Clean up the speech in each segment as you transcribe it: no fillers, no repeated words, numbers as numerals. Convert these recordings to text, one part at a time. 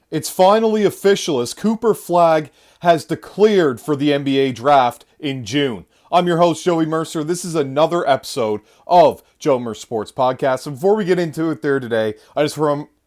It's finally official as Cooper Flagg has declared for the NBA draft in June. I'm your host, Joey Mercer. This is another episode of Joe Mercer Sports Podcast. And before we get into it there today, I just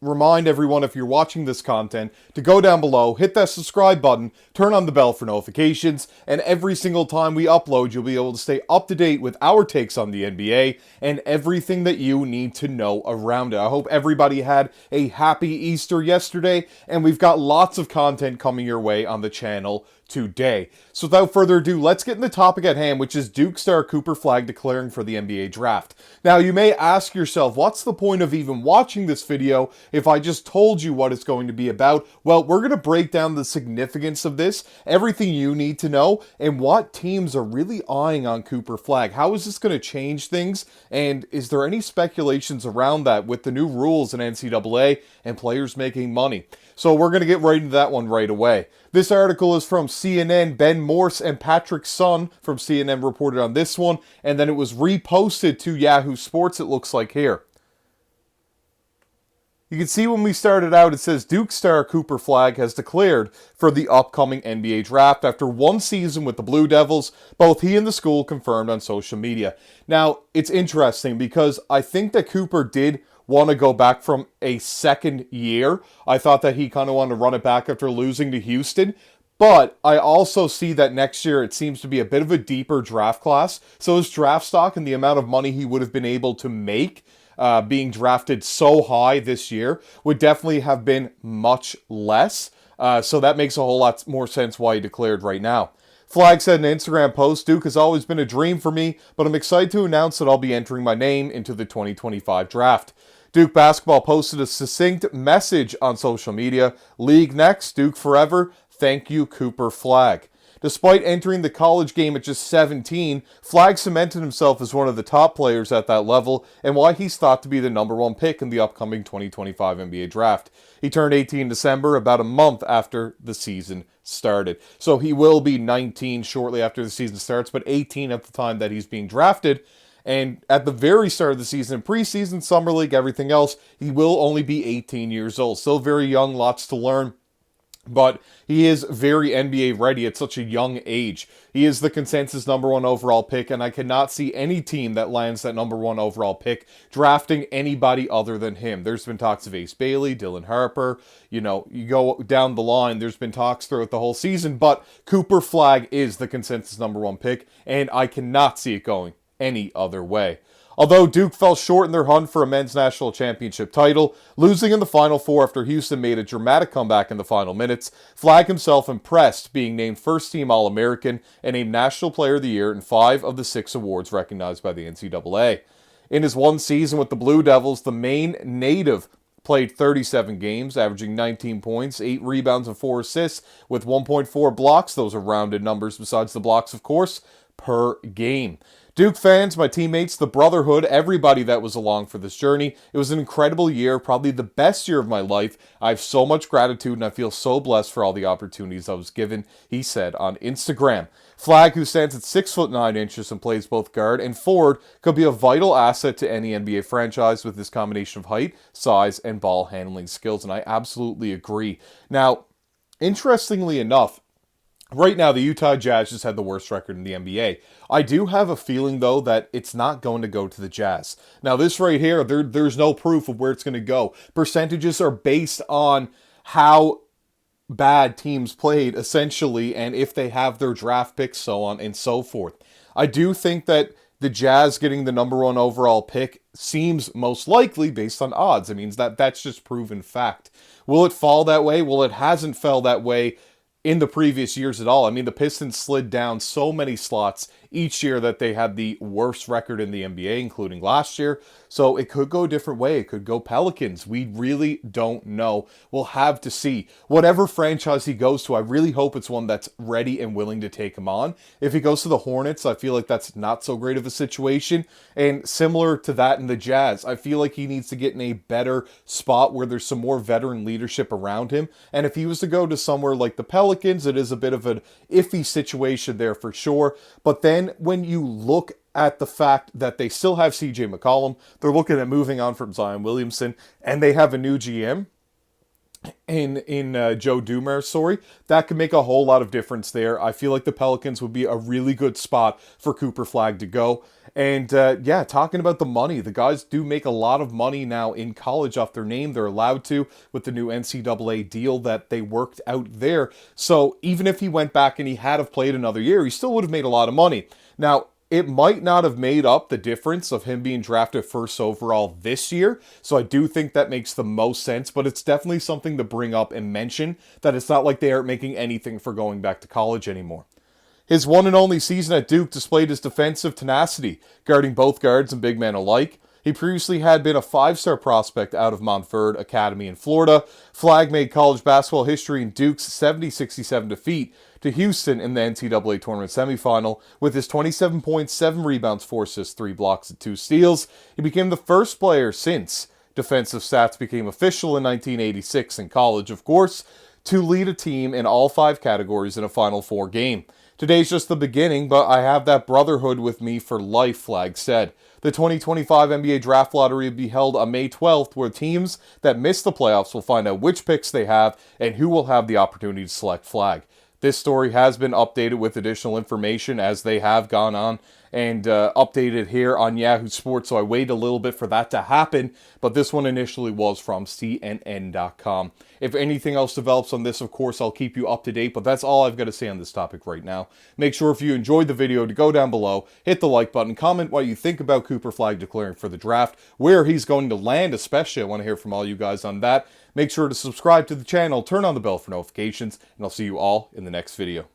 remind everyone, if you're watching this content, to go down below, hit that subscribe button, turn on the bell for notifications, and every single time we upload, you'll be able to stay up to date with our takes on the NBA and everything that you need to know around it. I hope everybody had a happy Easter yesterday, and we've got lots of content coming your way on the channel today. So without further ado, let's get in the topic at hand, which is Duke star Cooper Flagg declaring for the NBA draft. Now, you may ask yourself, what's the point of even watching this video if I just told you what it's going to be about? Well, we're going to break down the significance of this, everything you need to know, and what teams are really eyeing on Cooper Flagg. How is this going to change things? And is there any speculations around that with the new rules in NCAA and players making money? So we're going to get right into that one right away. This article is from CNN. Ben Morse and Patrick Sun from CNN reported on this one, and then it was reposted to Yahoo Sports, it looks like here. You can see when we started out, it says Duke star Cooper Flagg has declared for the upcoming NBA draft after one season with the Blue Devils. Both he and the school confirmed on social media. Now, it's interesting because I think that Cooper did want to go back from a second year. I thought that he kind of wanted to run it back after losing to Houston. But I also see that next year it seems to be a bit of a deeper draft class. So his draft stock and the amount of money he would have been able to make being drafted so high this year would definitely have been much less. So that makes a whole lot more sense why he declared right now. Flagg said in an Instagram post, Duke has always been a dream for me, but I'm excited to announce that I'll be entering my name into the 2025 draft. Duke basketball posted a succinct message on social media. League next, Duke forever. Thank you, Cooper Flagg. Despite entering the college game at just 17, Flagg cemented himself as one of the top players at that level and why he's thought to be the number one pick in the upcoming 2025 NBA draft. He turned 18 in December, about a month after the season started. So he will be 19 shortly after the season starts, but 18 at the time that he's being drafted. And at the very start of the season, preseason, summer league, everything else, he will only be 18 years old. Still very young, lots to learn. But he is very NBA ready at such a young age. He is the consensus number one overall pick, and I cannot see any team that lands that number one overall pick drafting anybody other than him. There's been talks of Ace Bailey, Dylan Harper. You go down the line, there's been talks throughout the whole season, but Cooper Flagg is the consensus number one pick, and I cannot see it going any other way. Although Duke fell short in their hunt for a men's national championship title, losing in the Final Four after Houston made a dramatic comeback in the final minutes, Flagg himself impressed, being named first-team All-American and named National Player of the Year in 5 of the 6 awards recognized by the NCAA. In his one season with the Blue Devils, the Maine native played 37 games, averaging 19 points, 8 rebounds, and 4 assists, with 1.4 blocks. Those are rounded numbers besides the blocks, of course, per game. Duke fans, my teammates, the brotherhood, everybody that was along for this journey, it was an incredible year, probably the best year of my life. I have so much gratitude and I feel so blessed for all the opportunities I was given, he said on Instagram. Flagg, who stands at 6'9" and plays both guard and forward, could be a vital asset to any NBA franchise with this combination of height, size, and ball handling skills, and I absolutely agree. Now, interestingly enough, right now, the Utah Jazz just had the worst record in the NBA. I do have a feeling, though, that it's not going to go to the Jazz. Now, this right here, there's no proof of where it's going to go. Percentages are based on how bad teams played, essentially, and if they have their draft picks, so on and so forth. I do think that the Jazz getting the number one overall pick seems most likely based on odds. It means that that's just proven fact. Will it fall that way? Well, it hasn't fell that way in the previous years at all. I mean, the Pistons slid down so many slots each year that they had the worst record in the NBA, including last year. So it could go a different way. It could go Pelicans. We really don't know. We'll have to see. Whatever franchise he goes to, I really hope it's one that's ready and willing to take him on. If he goes to the Hornets, I feel like that's not so great of a situation. And similar to that in the Jazz, I feel like he needs to get in a better spot where there's some more veteran leadership around him. And if he was to go to somewhere like the Pelicans, it is a bit of an iffy situation there for sure. But then when you look at the fact that they still have CJ McCollum, they're looking at moving on from Zion Williamson, and they have a new GM, in Joe Dumars' story, that could make a whole lot of difference there. I feel like the Pelicans would be a really good spot for Cooper Flagg to go. And yeah, talking about the money, the guys do make a lot of money now in college off their name. They're allowed to with the new NCAA deal that they worked out there. So even if he went back and he had have played another year, he still would have made a lot of money. Now, it might not have made up the difference of him being drafted first overall this year, so I do think that makes the most sense, but it's definitely something to bring up and mention, that it's not like they aren't making anything for going back to college anymore. His one and only season at Duke displayed his defensive tenacity, guarding both guards and big men alike. He previously had been a five-star prospect out of Montverde Academy in Florida. Flagg made college basketball history in Duke's 70-67 defeat to Houston in the NCAA tournament semifinal. With his 27 points, 7 rebounds, 4 assists, 3 blocks, and 2 steals, he became the first player since defensive stats became official in 1986 in college, of course, to lead a team in all 5 categories in a Final Four game. Today's just the beginning, but I have that brotherhood with me for life, Flagg said. The 2025 NBA Draft Lottery will be held on May 12th, where teams that miss the playoffs will find out which picks they have and who will have the opportunity to select Flagg. This story has been updated with additional information as they have gone on and updated here on Yahoo Sports, so I waited a little bit for that to happen, but this one initially was from CNN.com. If anything else develops on this, of course, I'll keep you up to date, but that's all I've got to say on this topic right now. Make sure if you enjoyed the video to go down below, hit the like button, comment what you think about Cooper Flagg declaring for the draft, where he's going to land especially. I want to hear from all you guys on that. Make sure to subscribe to the channel, turn on the bell for notifications, and I'll see you all in the next video.